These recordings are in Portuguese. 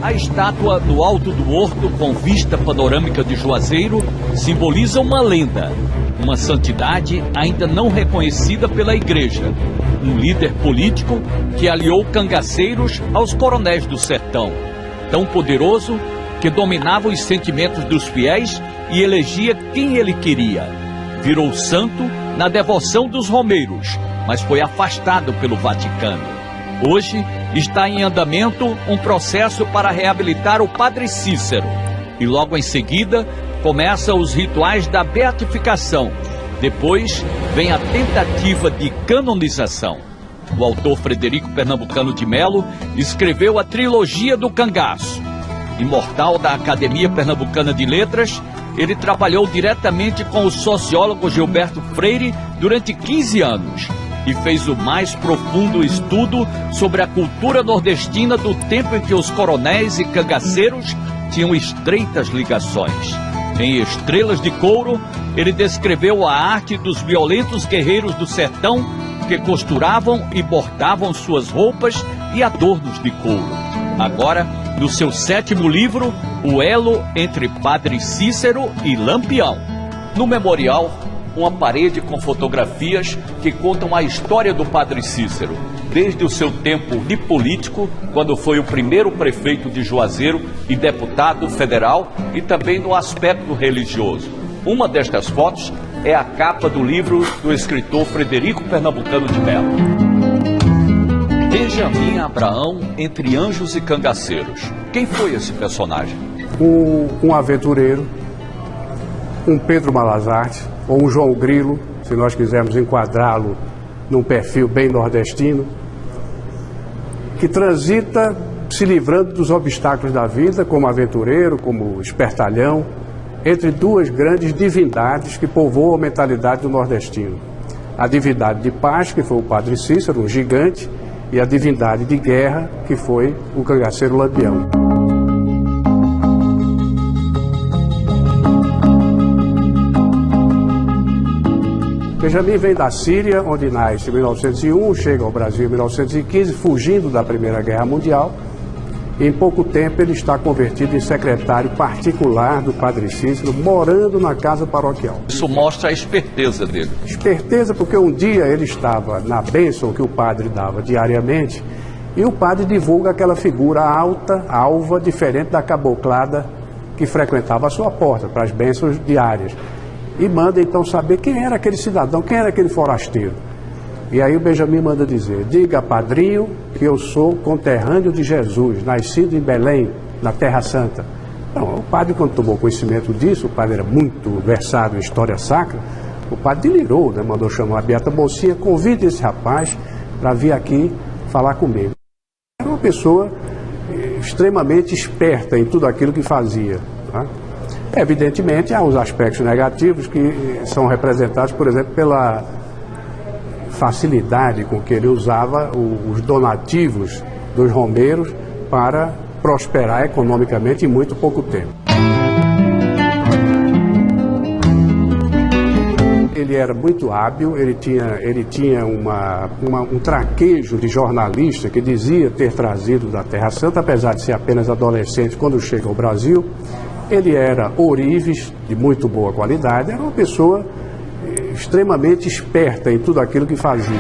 A estátua no alto do horto, com vista panorâmica de Juazeiro, simboliza uma lenda, uma santidade ainda não reconhecida pela igreja, um líder político que aliou cangaceiros aos coronéis do sertão, tão poderoso que dominava os sentimentos dos fiéis e elegia quem ele queria. Virou santo na devoção dos romeiros, mas foi afastado pelo Vaticano. Hoje está em andamento um processo para reabilitar o Padre Cícero. E logo em seguida começam os rituais da beatificação. Depois vem a tentativa de canonização. O autor Frederico Pernambucano de Melo escreveu a trilogia do Cangaço. Imortal da Academia Pernambucana de Letras, ele trabalhou diretamente com o sociólogo Gilberto Freire durante 15 anos. E fez o mais profundo estudo sobre a cultura nordestina do tempo em que os coronéis e cangaceiros tinham estreitas ligações. Em Estrelas de Couro, ele descreveu a arte dos violentos guerreiros do sertão que costuravam e bordavam suas roupas e adornos de couro. Agora, no seu 7º livro, O Elo entre Padre Cícero e Lampião. No memorial, uma parede com fotografias que contam a história do Padre Cícero, desde o seu tempo de político, quando foi o primeiro prefeito de Juazeiro e deputado federal, e também no aspecto religioso. Uma destas fotos é a capa do livro do escritor Frederico Pernambucano de Melo. Benjamin Abraão entre anjos e cangaceiros. Quem foi esse personagem? Um aventureiro, um Pedro Malazarte, ou um João Grilo, se nós quisermos enquadrá-lo num perfil bem nordestino, que transita se livrando dos obstáculos da vida, como aventureiro, como espertalhão, entre duas grandes divindades que povoam a mentalidade do nordestino. A divindade de paz, que foi o Padre Cícero, um gigante, e a divindade de guerra, que foi o cangaceiro Lampião. Benjamin vem da Síria, onde nasce em 1901, chega ao Brasil em 1915, fugindo da Primeira Guerra Mundial. E em pouco tempo ele está convertido em secretário particular do Padre Cícero, morando na casa paroquial. Isso mostra a esperteza dele. Esperteza porque um dia ele estava na bênção que o padre dava diariamente, e o padre divulga aquela figura alta, alva, diferente da caboclada que frequentava a sua porta para as bênçãos diárias. E manda então saber quem era aquele cidadão, quem era aquele forasteiro. E aí o Benjamin manda dizer: diga, padrinho, que eu sou conterrâneo de Jesus, nascido em Belém, na Terra Santa. Então, o padre, quando tomou conhecimento disso, o padre era muito versado em história sacra, o padre delirou, né? Mandou chamar a Beata Mocinha: convide esse rapaz para vir aqui falar comigo. Era uma pessoa extremamente esperta em tudo aquilo que fazia, tá? Evidentemente, há os aspectos negativos que são representados, por exemplo, pela facilidade com que ele usava os donativos dos romeiros para prosperar economicamente em muito pouco tempo. Ele era muito hábil, ele tinha um traquejo de jornalista que dizia ter trazido da Terra Santa, apesar de ser apenas adolescente quando chega ao Brasil. Ele era ourives, de muito boa qualidade, era uma pessoa extremamente esperta em tudo aquilo que fazia.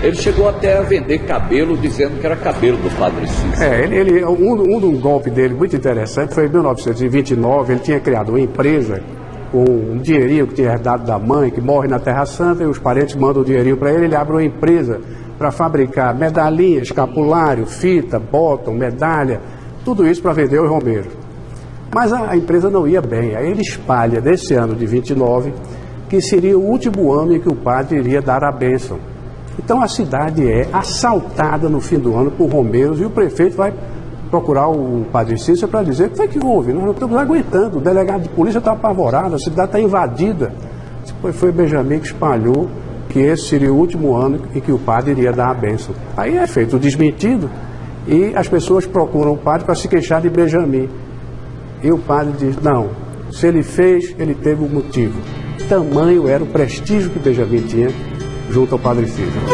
Ele chegou até a vender cabelo, dizendo que era cabelo do Padre Cícero. Um golpe dele muito interessante foi em 1929, ele tinha criado uma empresa com um dinheirinho que tinha herdado da mãe, que morre na Terra Santa, e os parentes mandam o dinheirinho para ele abre uma empresa para fabricar medalhinha, escapulário, fita, bottom, medalha, tudo isso para vender aos romeiros. Mas a empresa não ia bem. Aí ele espalha desse ano de 29 que seria o último ano em que o padre iria dar a bênção. Então a cidade é assaltada no fim do ano por romeiros e o prefeito vai procurar o Padre Cícero para dizer: o que foi que houve? Nós não estamos aguentando, o delegado de polícia está apavorado, a cidade está invadida. Depois foi Benjamin que espalhou que esse seria o último ano em que o padre iria dar a bênção. Aí é feito o desmentido e as pessoas procuram o padre para se queixar de Benjamin. E o padre diz: não, se ele fez, ele teve um motivo. Tamanho era o prestígio que Benjamin tinha junto ao Padre Cícero.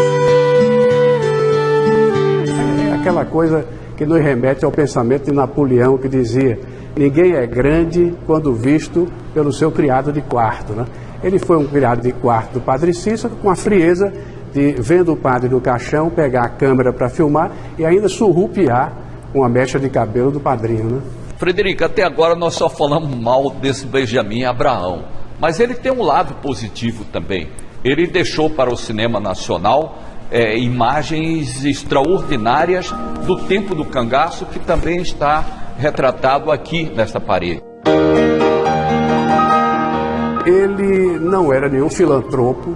aquela coisa que nos remete ao pensamento de Napoleão, que dizia: ninguém é grande quando visto pelo seu criado de quarto, né? Ele foi um criado de quarto do Padre Cícero, com a frieza de, vendo o padre no caixão, pegar a câmera para filmar e ainda surrupiar com a mecha de cabelo do padrinho, né? Frederico, até agora nós só falamos mal desse Benjamin Abraão, mas ele tem um lado positivo também. Ele deixou para o cinema nacional imagens extraordinárias do tempo do cangaço, que também está retratado aqui nesta parede. Ele não era nenhum filantropo,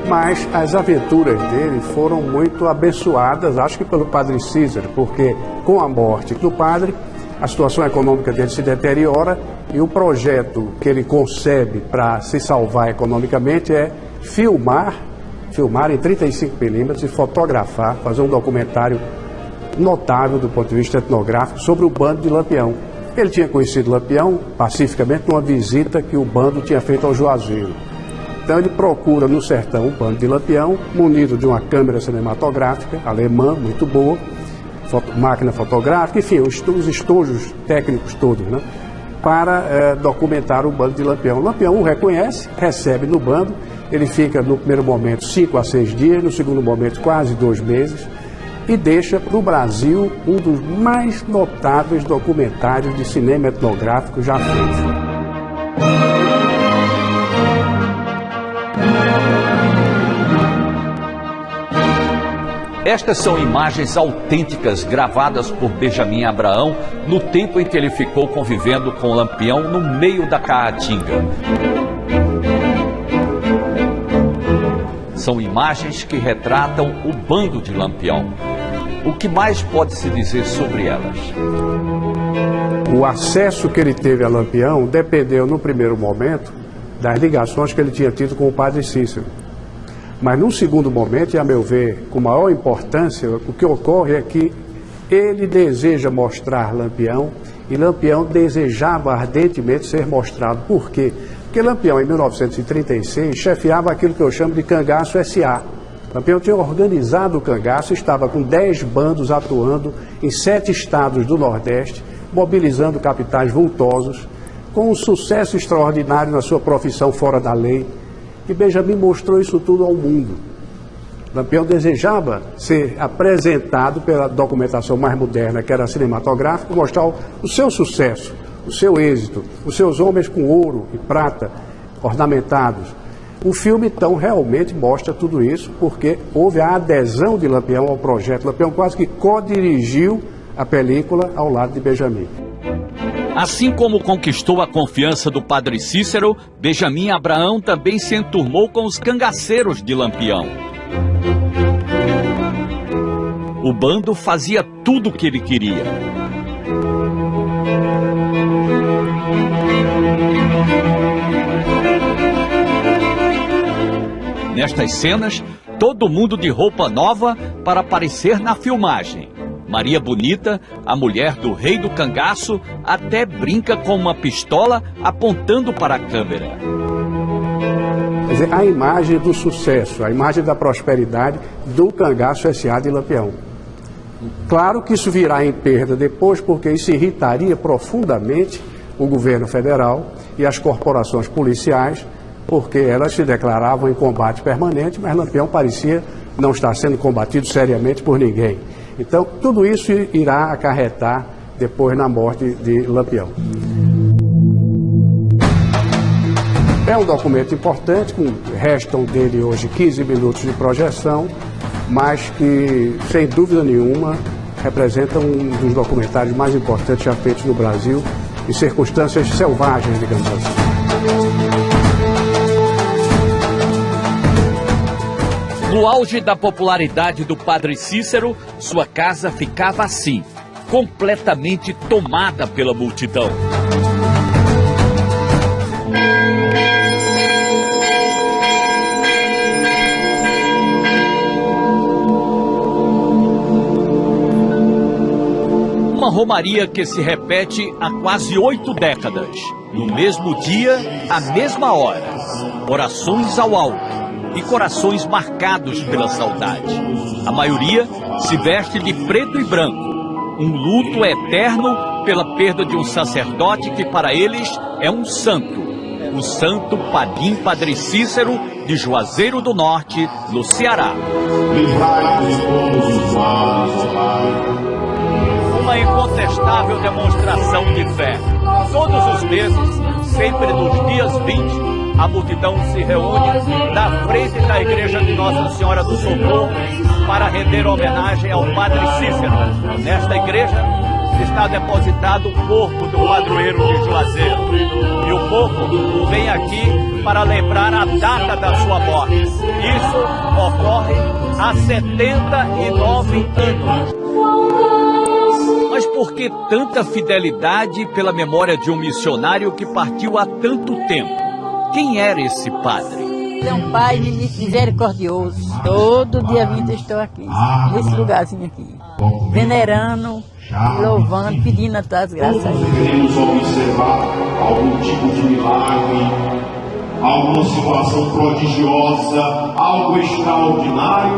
mas as aventuras dele foram muito abençoadas, acho que pelo Padre Cícero, porque com a morte do padre, a situação econômica dele se deteriora e o projeto que ele concebe para se salvar economicamente é filmar em 35mm e fotografar, fazer um documentário notável do ponto de vista etnográfico sobre o bando de Lampião. Ele tinha conhecido Lampião pacificamente numa visita que o bando tinha feito ao Juazeiro. Então ele procura no sertão o bando de Lampião, munido de uma câmera cinematográfica alemã muito boa, máquina fotográfica, enfim, os estojos técnicos todos, né, para documentar o bando de Lampião. Lampião o reconhece, recebe no bando, ele fica no primeiro momento 5 a 6 dias, no segundo momento quase 2 meses, e deixa para o Brasil um dos mais notáveis documentários de cinema etnográfico já feitos. Estas são imagens autênticas gravadas por Benjamin Abraão no tempo em que ele ficou convivendo com Lampião no meio da Caatinga. São imagens que retratam o bando de Lampião. O que mais pode se dizer sobre elas? O acesso que ele teve a Lampião dependeu, no primeiro momento, das ligações que ele tinha tido com o Padre Cícero. Mas, num segundo momento, e a meu ver, com maior importância, o que ocorre é que ele deseja mostrar Lampião e Lampião desejava ardentemente ser mostrado. Por quê? Porque Lampião, em 1936, chefiava aquilo que eu chamo de Cangaço S.A. Lampião tinha organizado o cangaço, estava com 10 bandos atuando em 7 estados do Nordeste, mobilizando capitais vultosos, com um sucesso extraordinário na sua profissão fora da lei. E Benjamin mostrou isso tudo ao mundo. Lampião desejava ser apresentado pela documentação mais moderna, que era cinematográfica, mostrar o seu sucesso, o seu êxito, os seus homens com ouro e prata ornamentados. O filme, então, realmente mostra tudo isso, porque houve a adesão de Lampião ao projeto. Lampião quase que co-dirigiu a película ao lado de Benjamin. Assim como conquistou a confiança do Padre Cícero, Benjamin Abraão também se enturmou com os cangaceiros de Lampião. O bando fazia tudo o que ele queria. Nestas cenas, todo mundo de roupa nova para aparecer na filmagem. Maria Bonita, a mulher do rei do cangaço, até brinca com uma pistola apontando para a câmera. Quer dizer, a imagem do sucesso, a imagem da prosperidade do Cangaço S.A. de Lampião. Claro que isso virá em perda depois, porque isso irritaria profundamente o governo federal e as corporações policiais, porque elas se declaravam em combate permanente, mas Lampião parecia não estar sendo combatido seriamente por ninguém. Então, tudo isso irá acarretar depois na morte de Lampião. É um documento importante, restam dele hoje 15 minutos de projeção, mas que, sem dúvida nenhuma, representa um dos documentários mais importantes já feitos no Brasil, em circunstâncias selvagens, digamos assim. No auge da popularidade do Padre Cícero, sua casa ficava assim, completamente tomada pela multidão. Uma romaria que se repete há quase 8 décadas. No mesmo dia, à mesma hora. Orações ao alto. e corações marcados pela saudade. A maioria se veste de preto e branco, um luto eterno pela perda de um sacerdote que para eles é um santo, o Santo Padim Padre Cícero de Juazeiro do Norte, no Ceará. Livrai-nos de todos os males, ó Pai. Uma incontestável demonstração de fé. Todos os meses, sempre nos dias 20, a multidão se reúne na frente da igreja de Nossa Senhora do Socorro para render homenagem ao Padre Cícero. Nesta igreja está depositado o corpo do padroeiro de Juazeiro. E o povo vem aqui para lembrar a data da sua morte. Isso ocorre há 79 anos. Mas por que tanta fidelidade pela memória de um missionário que partiu há tanto tempo? Quem era esse padre? Ele é um pai misericordioso. Todo dia 20 eu estou aqui, nesse lugarzinho aqui, venerando, louvando, pedindo as graças a Todos Ele. queremos observar algum tipo de milagre, alguma situação prodigiosa, algo extraordinário,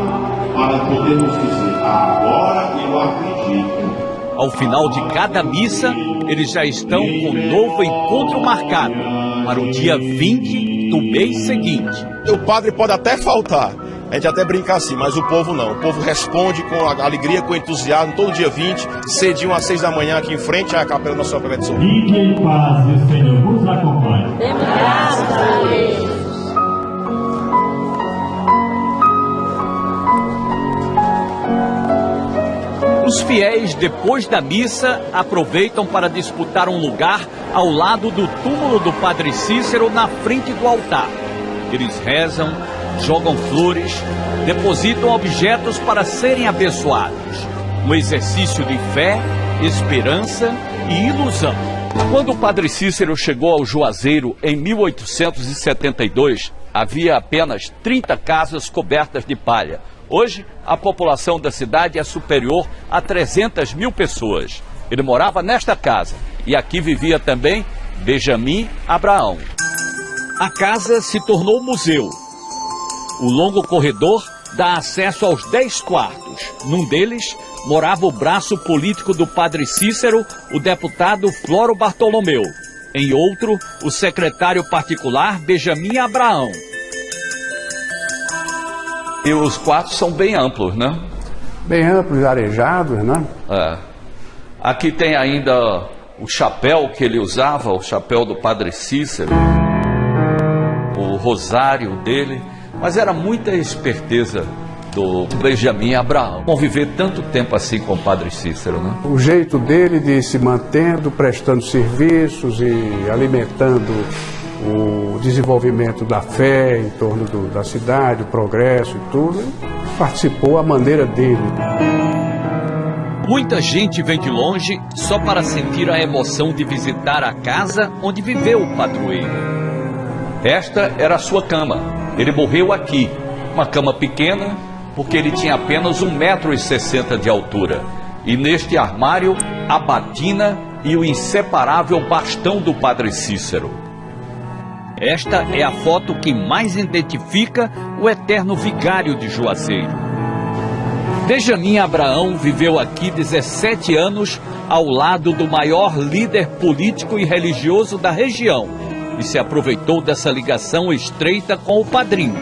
para podermos dizer, agora eu acredito. Ao final de cada missa, eles já estão com um novo encontro marcado para o dia 20 do mês seguinte. O padre pode até faltar, a gente até brinca assim, mas o povo não. O povo responde com alegria, com entusiasmo, todo dia 20, cedinho às 6 da manhã aqui em frente à Capela Nossa Senhora de Socorro. Fique em paz e o Senhor vos acompanhe. Demos graças a Deus. Os fiéis, depois da missa, aproveitam para disputar um lugar ao lado do túmulo do Padre Cícero, na frente do altar. Eles rezam, jogam flores, depositam objetos para serem abençoados. Um exercício de fé, esperança e ilusão. Quando o Padre Cícero chegou ao Juazeiro em 1872, havia apenas 30 casas cobertas de palha. Hoje, a população da cidade é superior a 300 mil pessoas. Ele morava nesta casa e aqui vivia também Benjamin Abraão. A casa se tornou museu. O longo corredor dá acesso aos 10 quartos. Num deles, morava o braço político do Padre Cícero, o deputado Floro Bartolomeu. Em outro, o secretário particular Benjamin Abraão. E os quartos são bem amplos, né? Bem amplos, arejados, né? É. Aqui tem ainda o chapéu que ele usava, o chapéu do Padre Cícero, o rosário dele, mas era muita esperteza do Benjamin Abraão conviver tanto tempo assim com o Padre Cícero, né? O jeito dele de se mantendo, prestando serviços e alimentando o desenvolvimento da fé em torno da cidade, o progresso e tudo, ele participou à maneira dele. Muita gente vem de longe só para sentir a emoção de visitar a casa onde viveu o padroeiro. Esta era a sua cama. Ele morreu aqui, uma cama pequena, porque ele tinha apenas 1,60 m de altura. E neste armário, a batina e o inseparável bastão do Padre Cícero. Esta é a foto que mais identifica o eterno vigário de Juazeiro. Benjamin Abraão viveu aqui 17 anos ao lado do maior líder político e religioso da região e se aproveitou dessa ligação estreita com o padrinho.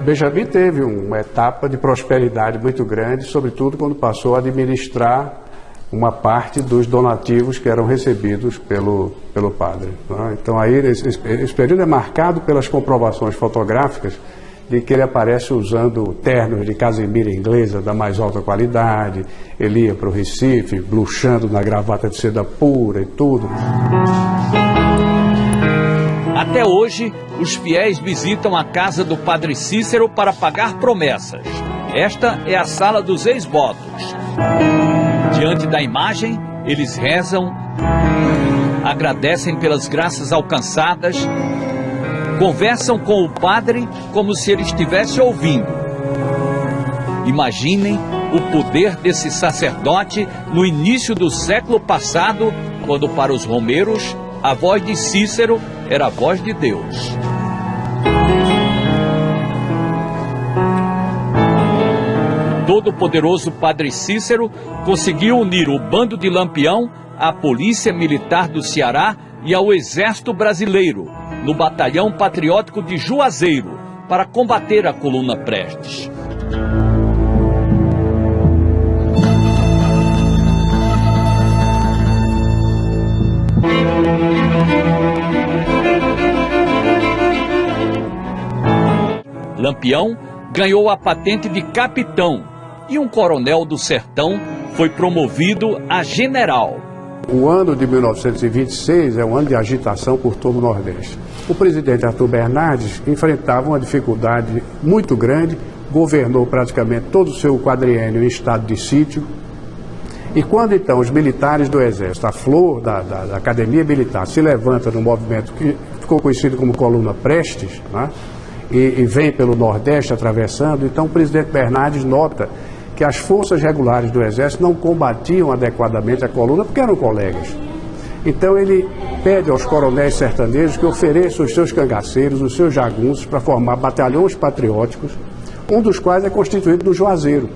Benjamin teve uma etapa de prosperidade muito grande, sobretudo quando passou a administrar uma parte dos donativos que eram recebidos pelo padre. Então aí esse período é marcado pelas comprovações fotográficas de que ele aparece usando ternos de casemira inglesa da mais alta qualidade, ele ia para o Recife, luxando na gravata de seda pura e tudo. Até hoje, os fiéis visitam a casa do Padre Cícero para pagar promessas. Esta é a sala dos ex-votos. Diante da imagem, eles rezam, agradecem pelas graças alcançadas, conversam com o padre como se ele estivesse ouvindo. Imaginem o poder desse sacerdote no início do século passado, quando para os romeiros a voz de Cícero era a voz de Deus. todo-poderoso Padre Cícero conseguiu unir o bando de Lampião à Polícia Militar do Ceará e ao Exército Brasileiro, no Batalhão Patriótico de Juazeiro, para combater a coluna Prestes. Lampião ganhou a patente de capitão e um coronel do sertão foi promovido a general. O ano de 1926 é um ano de agitação por todo o Nordeste. O presidente Arthur Bernardes enfrentava uma dificuldade muito grande, governou praticamente todo o seu quadriênio em estado de sítio. E quando então os militares do Exército, a flor da Academia Militar, se levanta num movimento que ficou conhecido como Coluna Prestes, né? E vem pelo Nordeste atravessando, então o presidente Bernardes nota que as forças regulares do Exército não combatiam adequadamente a coluna porque eram colegas. Então ele pede aos coronéis sertanejos que ofereçam os seus cangaceiros, os seus jagunços, para formar batalhões patrióticos, um dos quais é constituído no Juazeiro.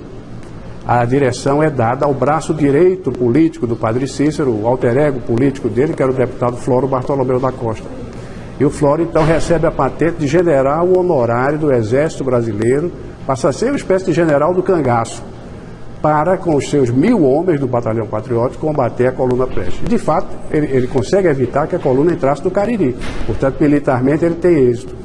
A direção é dada ao braço direito político do Padre Cícero, o alter ego político dele, que era o deputado Floro Bartolomeu da Costa. E o Floro, então, recebe a patente de general honorário do Exército Brasileiro, passa a ser uma espécie de general do cangaço, para, com os seus 1000 homens do Batalhão Patriótico, combater a coluna Prestes. De fato, ele consegue evitar que a coluna entrasse no Cariri. Portanto, militarmente, ele tem êxito.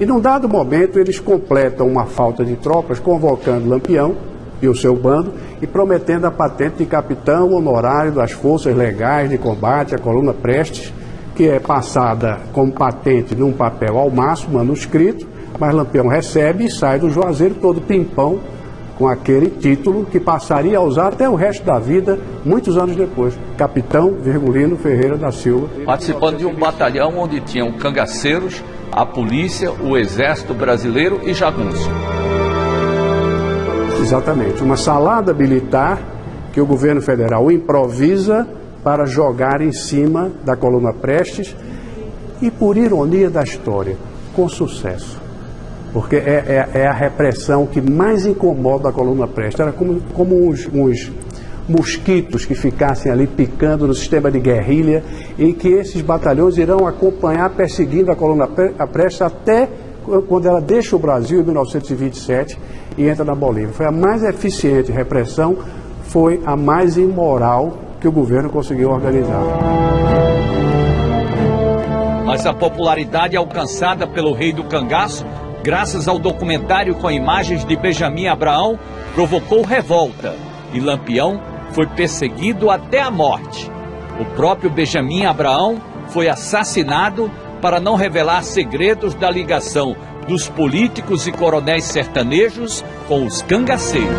E, num dado momento, eles completam uma falta de tropas, convocando Lampião e o seu bando, e prometendo a patente de capitão honorário das forças legais de combate à coluna Prestes, que é passada como patente num papel ao máximo, manuscrito, mas Lampião recebe e sai do Juazeiro todo pimpão com aquele título que passaria a usar até o resto da vida, muitos anos depois. Capitão Virgulino Ferreira da Silva. Participando de um batalhão onde tinham cangaceiros, a polícia, o Exército Brasileiro e jagunço. Exatamente, uma salada militar que o governo federal improvisa para jogar em cima da coluna Prestes e, por ironia da história, com sucesso. Porque é a repressão que mais incomoda a coluna Prestes. Era como uns mosquitos que ficassem ali picando no sistema de guerrilha e que esses batalhões irão acompanhar perseguindo a coluna Prestes até quando ela deixa o Brasil em 1927 e entra na Bolívia. Foi a mais eficiente repressão, foi a mais imoral que o governo conseguiu organizar. Mas a popularidade alcançada pelo rei do cangaço, graças ao documentário com imagens de Benjamin Abraão, provocou revolta e Lampião foi perseguido até a morte. O próprio Benjamin Abraão foi assassinado para não revelar segredos da ligação dos políticos e coronéis sertanejos com os cangaceiros.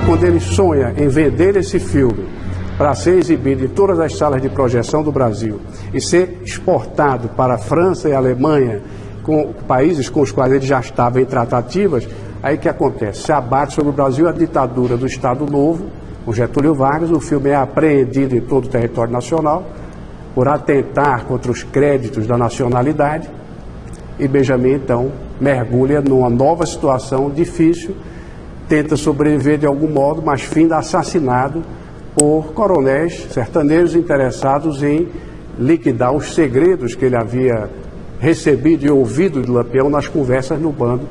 Quando ele sonha em vender esse filme para ser exibido em todas as salas de projeção do Brasil e ser exportado para a França e a Alemanha, com países com os quais ele já estava em tratativas, aí que acontece? Se abate sobre o Brasil a ditadura do Estado Novo, com Getúlio Vargas, o filme é apreendido em todo o território nacional por atentar contra os créditos da nacionalidade e Benjamin, então, mergulha numa nova situação difícil, tenta sobreviver de algum modo, mas finda assassinado por coronéis sertanejos interessados em liquidar os segredos que ele havia recebido e ouvido de Lampião nas conversas no bando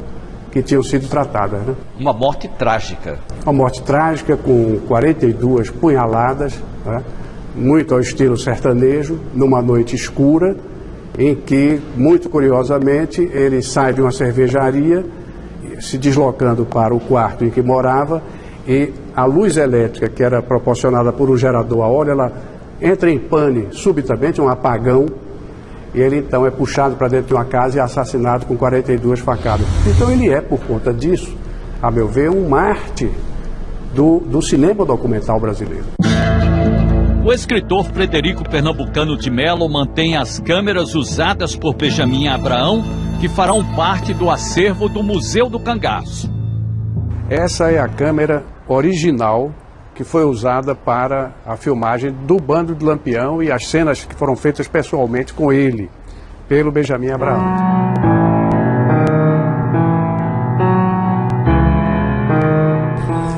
que tinham sido tratadas. Né? Uma morte trágica. Uma morte trágica com 42 punhaladas, né? Muito ao estilo sertanejo, numa noite escura, em que, muito curiosamente, ele sai de uma cervejaria, se deslocando para o quarto em que morava, e a luz elétrica que era proporcionada por um gerador a óleo, ela entra em pane subitamente, um apagão, e ele então é puxado para dentro de uma casa e é assassinado com 42 facadas. Então ele é, por conta disso, a meu ver, um mártir do cinema documental brasileiro. O escritor Frederico Pernambucano de Mello mantém as câmeras usadas por Benjamin Abraão, que farão parte do acervo do Museu do Cangaço. Essa é a câmera original que foi usada para a filmagem do bando de Lampião e as cenas que foram feitas pessoalmente com ele, pelo Benjamin Abraão.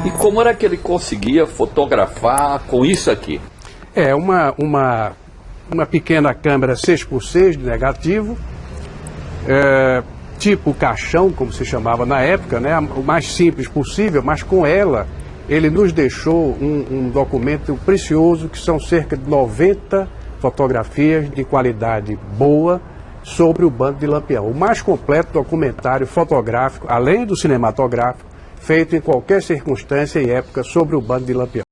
E como era que ele conseguia fotografar com isso aqui? É uma pequena câmera 6x6 de negativo, tipo caixão, como se chamava na época, né? O mais simples possível, mas com ela ele nos deixou um documento precioso, que são cerca de 90 fotografias de qualidade boa sobre o Bando de Lampião. O mais completo documentário fotográfico, além do cinematográfico, feito em qualquer circunstância e época sobre o Bando de Lampião.